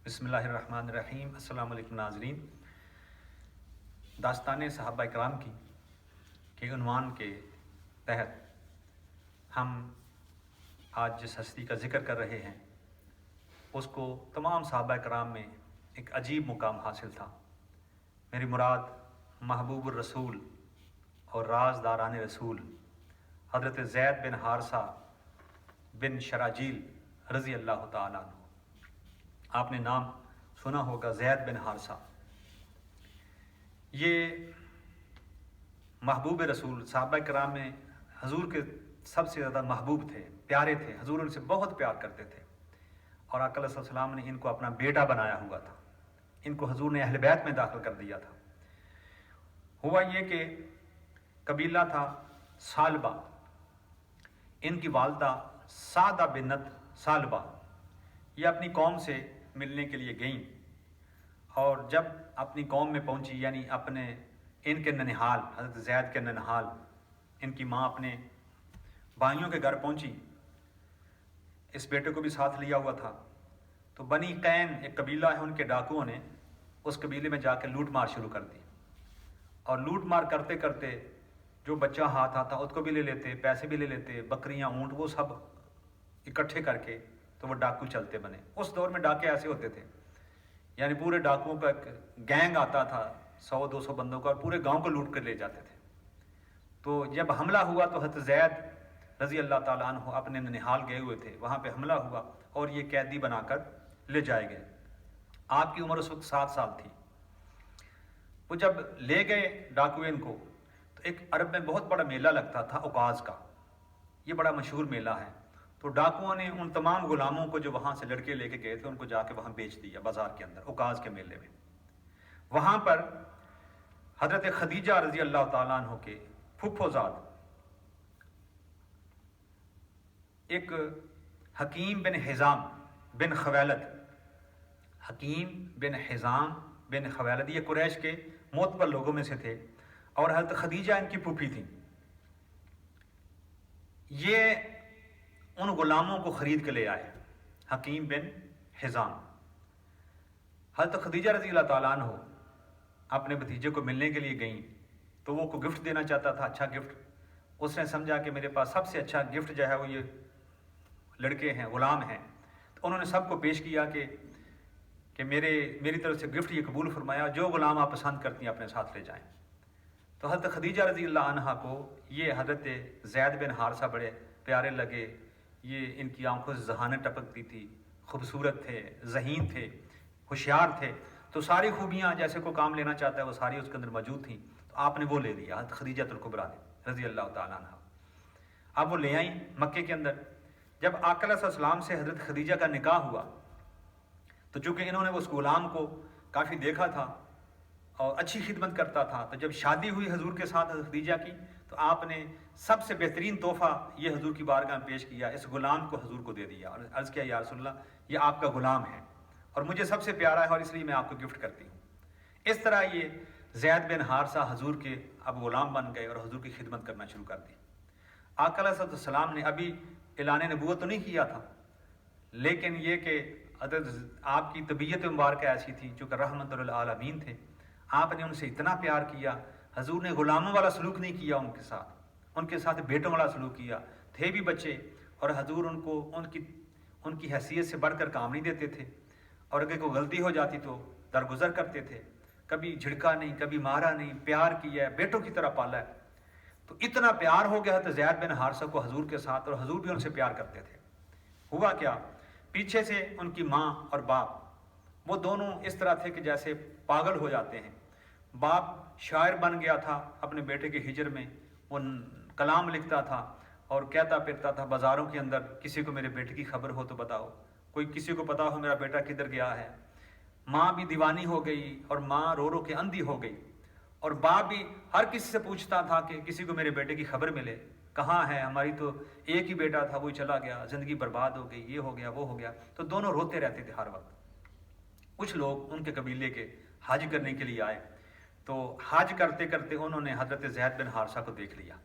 بسم اللہ الرحمن الرحیم۔ السلام علیکم ناظرین۔ داستان صحابہ کرام کی کے عنوان کے تحت ہم آج جس ہستی کا ذکر کر رہے ہیں اس کو تمام صحابہ کرام میں ایک عجیب مقام حاصل تھا۔ میری مراد محبوب الرسول اور رازداران رسول حضرت زید بن حارثہ بن شراجیل رضی اللہ تعالیٰ عنہ۔ آپ نے نام سنا ہوگا زید بن حارثہ۔ یہ محبوب رسول صحابہ کرام میں حضور کے سب سے زیادہ محبوب تھے، پیارے تھے، حضور ان سے بہت پیار کرتے تھے، اور آقا علیہ السلام نے ان کو اپنا بیٹا بنایا ہوا تھا۔ ان کو حضور نے اہل بیت میں داخل کر دیا تھا۔ ہوا یہ کہ قبیلہ تھا سالبہ، ان کی والدہ سعدہ بنت سالبہ یہ اپنی قوم سے ملنے کے لیے گئیں، اور جب اپنی قوم میں پہنچی، یعنی اپنے ان کے ننہال حضرت زید کے ننہال، ان کی ماں اپنے بھائیوں کے گھر پہنچی، اس بیٹے کو بھی ساتھ لیا ہوا تھا، تو بنی قین ایک قبیلہ ہے، ان کے ڈاکوؤں نے اس قبیلے میں جا کے لوٹ مار شروع کر دی، اور لوٹ مار کرتے کرتے جو بچہ ہاتھ آتا اس کو بھی لے لیتے، پیسے بھی لے لیتے، بکریاں اونٹ وہ سب اکٹھے کر کے تو وہ ڈاکو چلتے بنے۔ اس دور میں ڈاکے ایسے ہوتے تھے، یعنی پورے ڈاکوؤں کا ایک گینگ آتا تھا 100-200 بندوں کا، اور پورے گاؤں کو لوٹ کر لے جاتے تھے۔ تو جب حملہ ہوا تو حضرت زید رضی اللہ تعالیٰ عنہ اپنے ننہال گئے ہوئے تھے، وہاں پہ حملہ ہوا اور یہ قیدی بنا کر لے جائے گئے۔ آپ کی عمر اس وقت 7 سال تھی۔ وہ جب لے گئے ڈاکو ان کو، تو ایک عرب میں بہت بڑا میلہ لگتا تھا اوکاز کا، یہ بڑا مشہور میلہ ہے۔ تو ڈاکوؤں نے ان تمام غلاموں کو جو وہاں سے لڑکے لے کے گئے تھے ان کو جا کے وہاں بیچ دیا بازار کے اندر، اوکاز کے میلے میں۔ وہاں پر حضرت خدیجہ رضی اللہ تعالیٰ عنہ کے پھپھو زاد ایک حکیم بن حزام بن خویلد، حکیم بن حزام بن خویلد یہ قریش کے معتبر لوگوں میں سے تھے، اور حضرت خدیجہ ان کی پھوپھی تھیں۔ یہ ان غلاموں کو خرید کے لے آئے، حکیم بن حزام۔ حضرت خدیجہ رضی اللہ تعالیٰ عنہ اپنے بھتیجے کو ملنے کے لیے گئیں، تو وہ کو گفٹ دینا چاہتا تھا، اچھا گفٹ۔ اس نے سمجھا کہ میرے پاس سب سے اچھا گفٹ جو ہے وہ یہ لڑکے ہیں، غلام ہیں، تو انہوں نے سب کو پیش کیا کہ میری طرف سے گفٹ یہ قبول فرمایا، جو غلام آپ پسند کرتی ہیں اپنے ساتھ لے جائیں۔ تو حضرت خدیجہ رضی اللہ عنہ کو یہ حضرت زید بن حارثہ بڑے پیارے لگے۔ یہ ان کی آنکھوں سے ذہانت ٹپکتی تھی، خوبصورت تھے، ذہین تھے، ہوشیار تھے، تو ساری خوبیاں جیسے کوئی کام لینا چاہتا ہے وہ ساری اس کے اندر موجود تھیں، تو آپ نے وہ لے لیا، حضرت خدیجہ الکبریٰ نے رضی اللہ تعالیٰ عنہ۔ اب وہ لے آئیں مکے کے اندر۔ جب آقا علیہ السلام سے حضرت خدیجہ کا نکاح ہوا، تو چونکہ انہوں نے اس غلام کو کافی دیکھا تھا اور اچھی خدمت کرتا تھا، تو جب شادی ہوئی حضور کے ساتھ حضرت خدیجہ کی، تو آپ نے سب سے بہترین تحفہ یہ حضور کی بارگاہ میں پیش کیا، اس غلام کو حضور کو دے دیا، اور عرض کیا یا رسول اللہ یہ آپ کا غلام ہے اور مجھے سب سے پیارا ہے، اور اس لیے میں آپ کو گفٹ کرتی ہوں۔ اس طرح یہ زید بن حارثہ حضور کے اب غلام بن گئے اور حضور کی خدمت کرنا شروع کر دی۔ آقا علیہ السلام نے ابھی اعلان نبوت تو نہیں کیا تھا، لیکن یہ کہ حضرت آپ کی طبیعت مبارکہ ایسی تھی، چونکہ رحمت للعالمین تھے، آپ نے ان سے اتنا پیار کیا، حضور نے غلاموں والا سلوک نہیں کیا ان کے ساتھ بیٹوں والا سلوک کیا، تھے بھی بچے، اور حضور ان کو ان کی حیثیت سے بڑھ کر کام نہیں دیتے تھے، اور اگر کوئی غلطی ہو جاتی تو درگزر کرتے تھے، کبھی جھڑکا نہیں، کبھی مارا نہیں، پیار کیا ہے، بیٹوں کی طرح پالا ہے۔ تو اتنا پیار ہو گیا حضرت زید بن حارثہ کو حضور کے ساتھ، اور حضور بھی ان سے پیار کرتے تھے۔ ہوا کیا، پیچھے سے ان کی ماں اور باپ وہ دونوں اس طرح تھے کہ جیسے پاگل ہو جاتے ہیں۔ باپ شاعر بن گیا تھا اپنے بیٹے کے ہجر میں، وہ کلام لکھتا تھا اور کہتا پھرتا تھا بازاروں کے اندر، کسی کو میرے بیٹے کی خبر ہو تو بتاؤ، کوئی کسی کو پتا ہو میرا بیٹا کدھر گیا ہے۔ ماں بھی دیوانی ہو گئی، اور ماں رو رو کے اندھی ہو گئی، اور باپ بھی ہر کسی سے پوچھتا تھا کہ کسی کو میرے بیٹے کی خبر ملے، کہاں ہے، ہماری تو ایک ہی بیٹا تھا، وہ چلا گیا، زندگی برباد ہو گئی، یہ ہو گیا وہ ہو گیا۔ تو دونوں روتے رہتے تھے ہر وقت۔ کچھ لوگ ان کے قبیلے کے حج کرنے کے لیے آئے، تو حج کرتے کرتے انہوں نے حضرت زید بن حارثہ کو دیکھ لیا،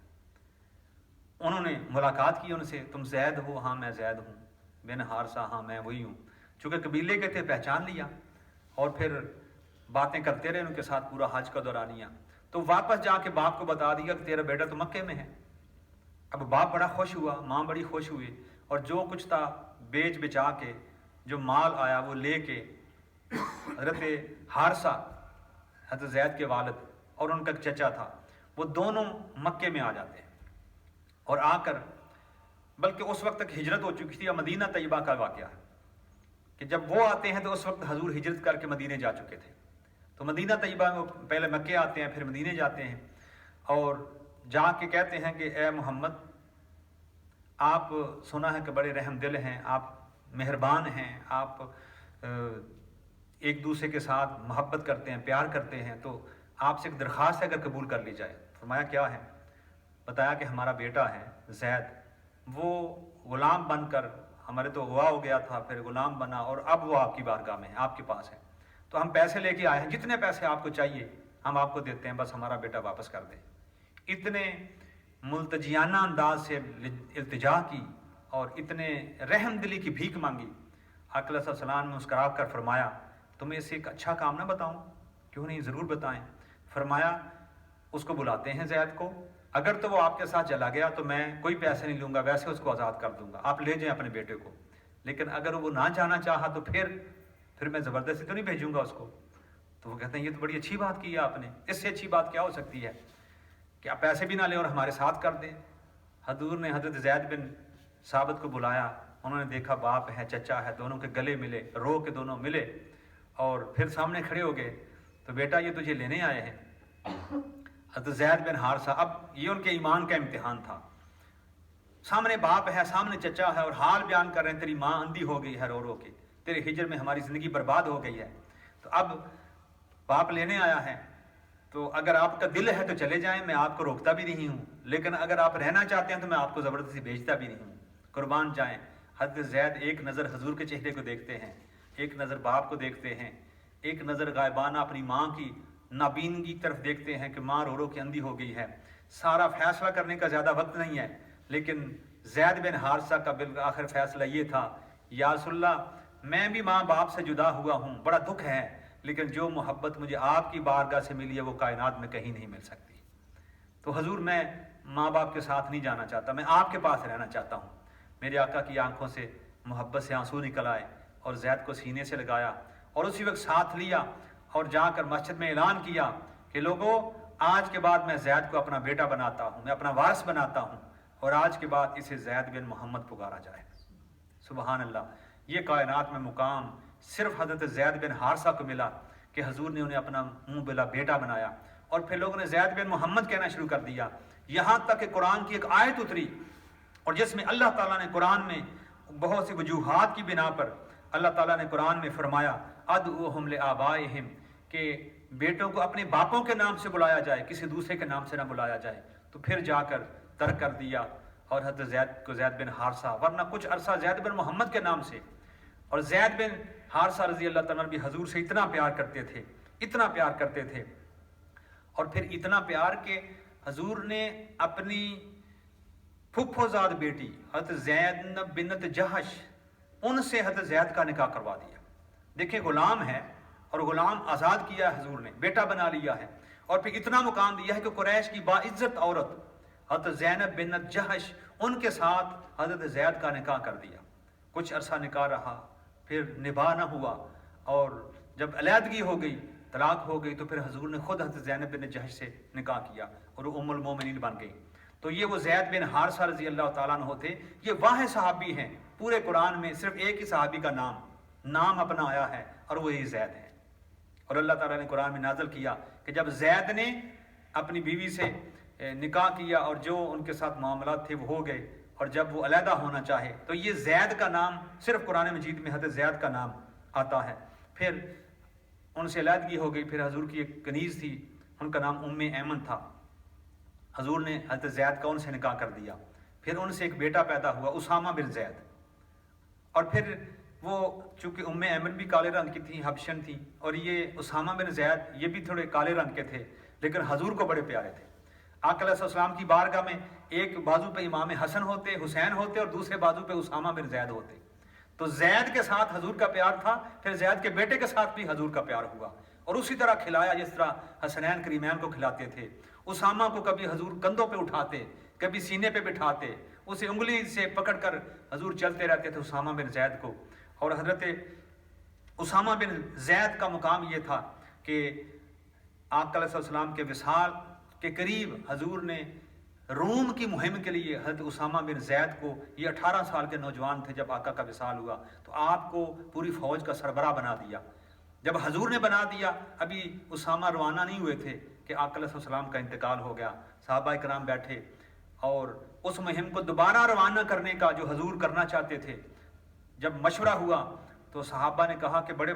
انہوں نے ملاقات کی ان سے، تم زید ہو؟ ہاں میں زید ہوں، بن حارثہ، ہاں میں وہی ہوں۔ چونکہ قبیلے کے تھے پہچان لیا اور پھر باتیں کرتے رہے ان کے ساتھ پورا حج کا دورانیہ. تو واپس جا کے باپ کو بتا دیا کہ تیرا بیٹا تو مکے میں ہے. اب باپ بڑا خوش ہوا, ماں بڑی خوش ہوئی, اور جو کچھ تھا بیچ بچا کے جو مال آیا وہ لے کے حضرت حارثہ, حضرت زید کے والد, اور ان کا چچا تھا, وہ دونوں مکے میں آ جاتے ہیں. اور آ کر, بلکہ اس وقت تک ہجرت ہو چکی تھی, مدینہ طیبہ کا واقعہ ہے کہ جب وہ آتے ہیں تو اس وقت حضور ہجرت کر کے مدینے جا چکے تھے. تو مدینہ طیبہ میں پہلے مکے آتے ہیں, پھر مدینے جاتے ہیں, اور جا کے کہتے ہیں کہ اے محمد, آپ سنا ہے کہ بڑے رحم دل ہیں, آپ مہربان ہیں, آپ ایک دوسرے کے ساتھ محبت کرتے ہیں, پیار کرتے ہیں, تو آپ سے ایک درخواست ہے اگر قبول کر لی جائے. فرمایا کیا ہے؟ بتایا کہ ہمارا بیٹا ہے زید, وہ غلام بن کر, ہمارے تو اغوا ہو گیا تھا, پھر غلام بنا, اور اب وہ آپ کی بارگاہ میں ہے, آپ کے پاس ہے, تو ہم پیسے لے کے آئے ہیں, جتنے پیسے آپ کو چاہیے ہم آپ کو دیتے ہیں, بس ہمارا بیٹا واپس کر دیں. اتنے ملتجیانہ انداز سے التجا کی اور اتنے رحم دلی کی بھیک مانگی. آقا صلی اللہ علیہ وسلم نے مسکرا کر فرمایا, تمہیں اسے ایک اچھا کام نہ بتاؤں؟ کیوں نہیں, ضرور بتائیں. فرمایا اس کو بلاتے ہیں زید کو, اگر تو وہ آپ کے ساتھ چلا گیا تو میں کوئی پیسے نہیں لوں گا, ویسے اس کو آزاد کر دوں گا, آپ لے جائیں اپنے بیٹے کو. لیکن اگر وہ نہ جانا چاہا تو پھر میں زبردستی تو نہیں بھیجوں گا اس کو. تو وہ کہتے ہیں یہ تو بڑی اچھی بات کی ہے آپ نے, اس سے اچھی بات کیا ہو سکتی ہے کہ آپ پیسے بھی نہ لیں اور ہمارے ساتھ کر دیں. حضور نے حضرت زید بن ثابت کو بلایا, انہوں نے دیکھا باپ ہے, چچا ہے, دونوں کے گلے ملے, رو کے دونوں ملے, اور پھر سامنے کھڑے ہو گئے. تو بیٹا یہ تجھے لینے آئے ہیں. حضرت زید بن حارثہ, اب یہ ان کے ایمان کا امتحان تھا, سامنے باپ ہے, سامنے چچا ہے, اور حال بیان کر رہے ہیں تیری ماں اندھی ہو گئی ہے رو رو کے, تیرے ہجر میں ہماری زندگی برباد ہو گئی ہے, تو اب باپ لینے آیا ہے, تو اگر آپ کا دل ہے تو چلے جائیں, میں آپ کو روکتا بھی نہیں ہوں, لیکن اگر آپ رہنا چاہتے ہیں تو میں آپ کو زبردستی بھیجتا بھی نہیں ہوں, قربان جائیں. حضرت زید ایک نظر حضور کے چہرے کو دیکھتے ہیں, ایک نظر باپ کو دیکھتے ہیں, ایک نظر غائبانہ اپنی ماں کی نابینگی کی طرف دیکھتے ہیں کہ ماں رو رو کے اندھی ہو گئی ہے. سارا فیصلہ کرنے کا زیادہ وقت نہیں ہے, لیکن زید بن حارثہ کا بالآخر فیصلہ یہ تھا, یا رسول اللہ میں بھی ماں باپ سے جدا ہوا ہوں, بڑا دکھ ہے, لیکن جو محبت مجھے آپ کی بارگاہ سے ملی ہے وہ کائنات میں کہیں نہیں مل سکتی. تو حضور میں ماں باپ کے ساتھ نہیں جانا چاہتا, میں آپ کے پاس رہنا چاہتا ہوں. میرے آقا کی آنکھوں سے محبت سے آنسو نکل آئے, اور زید کو سینے سے لگایا, اور اسی وقت ساتھ لیا, اور جا کر مسجد میں اعلان کیا کہ لوگوں آج کے بعد میں زید کو اپنا بیٹا بناتا ہوں, میں اپنا وارث بناتا ہوں, اور آج کے بعد اسے زید بن محمد پکارا جائے. سبحان اللہ. یہ کائنات میں مقام صرف حضرت زید بن حارثہ کو ملا کہ حضور نے انہیں اپنا منہ بلا بیٹا بنایا, اور پھر لوگوں نے زید بن محمد کہنا شروع کر دیا, یہاں تک کہ قرآن کی ایک آیت اتری, اور جس میں اللہ تعالیٰ نے قرآن میں بہت سی وجوہات کی بنا پر اللہ تعالیٰ نے قرآن میں فرمایا ادعوہم لآبائہم, کہ بیٹوں کو اپنے باپوں کے نام سے بلایا جائے, کسی دوسرے کے نام سے نہ بلایا جائے. تو پھر جا کر ترک کر دیا اور حضرت زید کو زید بن حارثہ, ورنہ کچھ عرصہ زید بن محمد کے نام سے. اور زید بن حارثہ رضی اللہ تعالیٰ بھی حضور سے اتنا پیار کرتے تھے, اتنا پیار کرتے تھے, اور پھر اتنا پیار کہ حضور نے اپنی پھپھو زاد بیٹی حضرت زینب بنت جہش, ان سے حضرت زید کا نکاح کروا دیا. دیکھیں غلام ہے, اور غلام آزاد کیا ہے حضور نے, بیٹا بنا لیا ہے, اور پھر اتنا مقام دیا ہے کہ قریش کی باعزت عورت حضرت زینب بنت جہش, ان کے ساتھ حضرت زید کا نکاح کر دیا. کچھ عرصہ نکاح رہا, پھر نباہ نہ ہوا, اور جب علیحدگی ہو گئی, طلاق ہو گئی, تو پھر حضور نے خود حضرت زینب بن جہش سے نکاح کیا, اور وہ ام المومنین بن گئی. تو یہ وہ زید بن حارثہ رضی اللہ تعالیٰ عنہ تھے. یہ واحد صحابی ہیں پورے قرآن میں, صرف ایک ہی صحابی کا نام اپنا آیا ہے, اور وہ یہی زید ہے. اور اللہ تعالیٰ نے قرآن میں نازل کیا کہ جب زید نے اپنی بیوی سے نکاح کیا اور جو ان کے ساتھ معاملات تھے وہ ہو گئے, اور جب وہ علیحدہ ہونا چاہے تو یہ زید کا نام صرف قرآن مجید میں حضرت زید کا نام آتا ہے. پھر ان سے علیحدگی ہو گئی, پھر حضور کی ایک کنیز تھی, ان کا نام ام ایمن تھا, حضور نے حضرت زید کا ان سے نکاح کر دیا. پھر ان سے ایک بیٹا پیدا ہوا اسامہ بن زید, اور پھر وہ چونکہ ام ایمن بھی کالے رنگ کی تھی, حبشن تھی, اور یہ اسامہ بن زید یہ بھی تھوڑے کالے رنگ کے تھے, لیکن حضور کو بڑے پیارے تھے. آقا علیہ السلام کی بارگاہ میں ایک بازو پہ امام حسن ہوتے, حسین ہوتے, اور دوسرے بازو پہ اسامہ بن زید ہوتے. تو زید کے ساتھ حضور کا پیار تھا، پھر زید کے بیٹے کے ساتھ بھی حضور کا پیار ہوا، اور اسی طرح کھلایا جس طرح حسنین کریمین کو کھلاتے تھے۔ اسامہ کو کبھی حضور کندھوں پہ اٹھاتے، کبھی سینے پہ بٹھاتے، اسے انگلی سے پکڑ کر حضور چلتے رہتے تھے اسامہ بن زید کو۔ اور حضرت اسامہ بن زید کا مقام یہ تھا کہ آقا علیہ السلام کے وصال کے قریب حضور نے روم کی مہم کے لیے حضرت اسامہ بن زید کو، یہ 18 سال کے نوجوان تھے جب آقا کا وصال ہوا، تو آپ کو پوری فوج کا سربراہ بنا دیا۔ جب حضور نے بنا دیا، ابھی اسامہ روانہ نہیں ہوئے تھے کہ آقا علیہ السلام کا انتقال ہو گیا۔ صحابہ کرام بیٹھے اور اس مہم کو دوبارہ روانہ کرنے کا جو حضور کرنا چاہتے تھے، جب مشورہ ہوا تو صحابہ نے کہا کہ بڑے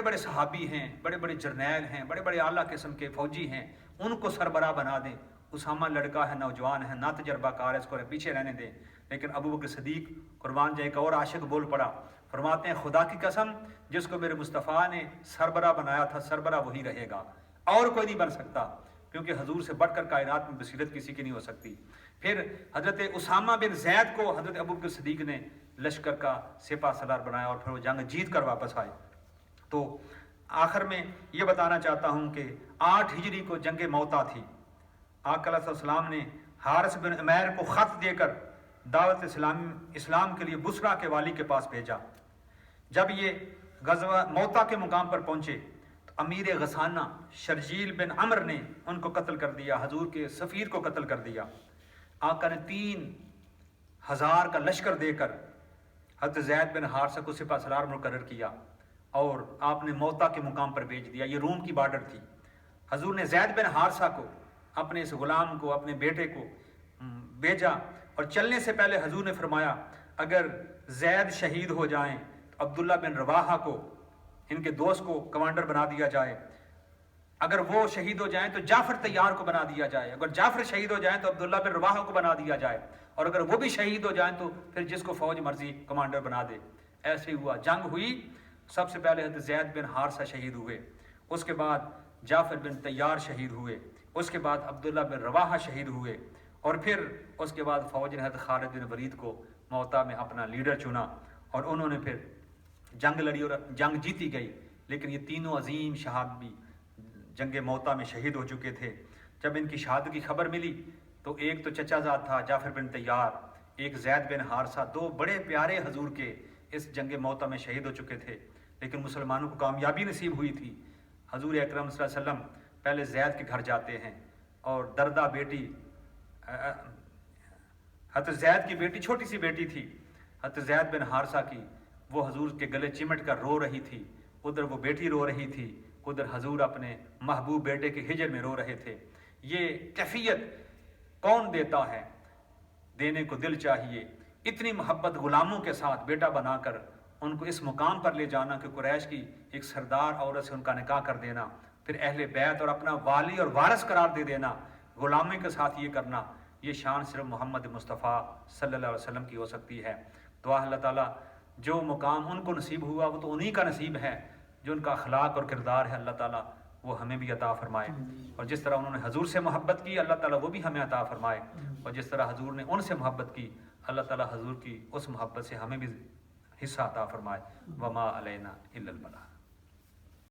بڑے صحابی ہیں، بڑے بڑے جرنیل ہیں، بڑے بڑے اعلیٰ قسم کے فوجی ہیں، ان کو سربراہ بنا دیں۔ اسامہ لڑکا ہے، نوجوان ہے، نا تجربہ کار ہے، اس کو پیچھے رہنے دیں۔ لیکن ابو بکر صدیق قربان جائے ایک اور عاشق بول پڑا، فرماتے ہیں خدا کی قسم جس کو میرے مصطفیٰ نے سربراہ بنایا تھا، سربراہ وہی رہے گا، اور کوئی نہیں بن سکتا، کیونکہ حضور سے بڑھ کر کائنات میں بصیرت کسی کی نہیں ہو سکتی۔ پھر حضرت اسامہ بن زید کو حضرت ابو بکر صدیق نے لشکر کا سپہ سالار بنایا، اور پھر وہ جنگ جیت کر واپس آئے۔ تو آخر میں یہ بتانا چاہتا ہوں کہ 8 ہجری کو جنگ موتا تھی۔ آقا علیہ السلام نے حارث بن عمیر کو خط دے کر دعوت اسلام کے لیے بصرہ کے والی کے پاس بھیجا۔ جب یہ غزوہ موتا کے مقام پر پہنچے تو امیر غسانہ شرجیل بن عمر نے ان کو قتل کر دیا، حضور کے سفیر کو قتل کر دیا۔ آقا نے 3000 کا لشکر دے کر حضرت زید بن حارثہ کو سپہ سالار مقرر کیا، اور آپ نے موتا کے مقام پر بھیج دیا۔ یہ روم کی بارڈر تھی۔ حضور نے زید بن حارثہ کو، اپنے اس غلام کو، اپنے بیٹے کو بھیجا، اور چلنے سے پہلے حضور نے فرمایا اگر زید شہید ہو جائیں تو عبداللہ بن رواحہ کو، ان کے دوست کو کمانڈر بنا دیا جائے، اگر وہ شہید ہو جائیں تو جعفر طیار کو بنا دیا جائے، اگر جعفر شہید ہو جائیں تو عبداللہ بن رواحہ کو بنا دیا جائے، اور اگر وہ بھی شہید ہو جائیں تو پھر جس کو فوج مرضی کمانڈر بنا دے۔ ایسے ہی ہوا، جنگ ہوئی، سب سے پہلے حضرت زید بن حارثہ شہید ہوئے، اس کے بعد جعفر بن طیار شہید ہوئے، اس کے بعد عبداللہ بن رواحہ شہید ہوئے، اور پھر اس کے بعد فوج نے حضرت خالد بن ولید کو موتا میں اپنا لیڈر چنا، اور انہوں نے پھر جنگ لڑی اور جنگ جیتی گئی۔ لیکن یہ تینوں عظیم صحابی جنگ موتا میں شہید ہو چکے تھے۔ جب ان کی شہادت کی خبر ملی تو ایک تو چچا زاد تھا جعفر بن طیار، ایک زید بن حارثہ، 2 بڑے پیارے حضور کے اس جنگ موتا میں شہید ہو چکے تھے، لیکن مسلمانوں کو کامیابی نصیب ہوئی تھی۔ حضور اکرم صلی اللہ علیہ وسلم پہلے زید کے گھر جاتے ہیں، اور دردہ بیٹی حضرت زید کی بیٹی، چھوٹی سی بیٹی تھی حضرت زید بن حارثہ کی، وہ حضور کے گلے چمٹ کر رو رہی تھی، ادھر وہ بیٹی رو رہی تھی، ادھر حضور اپنے محبوب بیٹے کے ہجر میں رو رہے تھے۔ یہ کیفیت کون دیتا ہے؟ دینے کو دل چاہیے۔ اتنی محبت غلاموں کے ساتھ بیٹا بنا کر ان کو اس مقام پر لے جانا کہ قریش کی ایک سردار عورت سے ان کا نکاح کر دینا، پھر اہل بیت اور اپنا والی اور وارث قرار دے دینا، غلامی کے ساتھ یہ کرنا، یہ شان صرف محمد مصطفیٰ صلی اللہ علیہ وسلم کی ہو سکتی ہے۔ دعا اللہ تعالیٰ جو مقام ان کو نصیب ہوا وہ تو انہی کا نصیب ہے، جو ان کا اخلاق اور کردار ہے، اللہ تعالیٰ وہ ہمیں بھی عطا فرمائے، اور جس طرح انہوں نے حضور سے محبت کی اللہ تعالیٰ وہ بھی ہمیں عطا فرمائے، اور جس طرح حضور نے ان سے محبت کی اللہ تعالیٰ حضور کی اس محبت سے ہمیں بھی حصہ عطا فرمائے۔ وما علینا الا البلاغ۔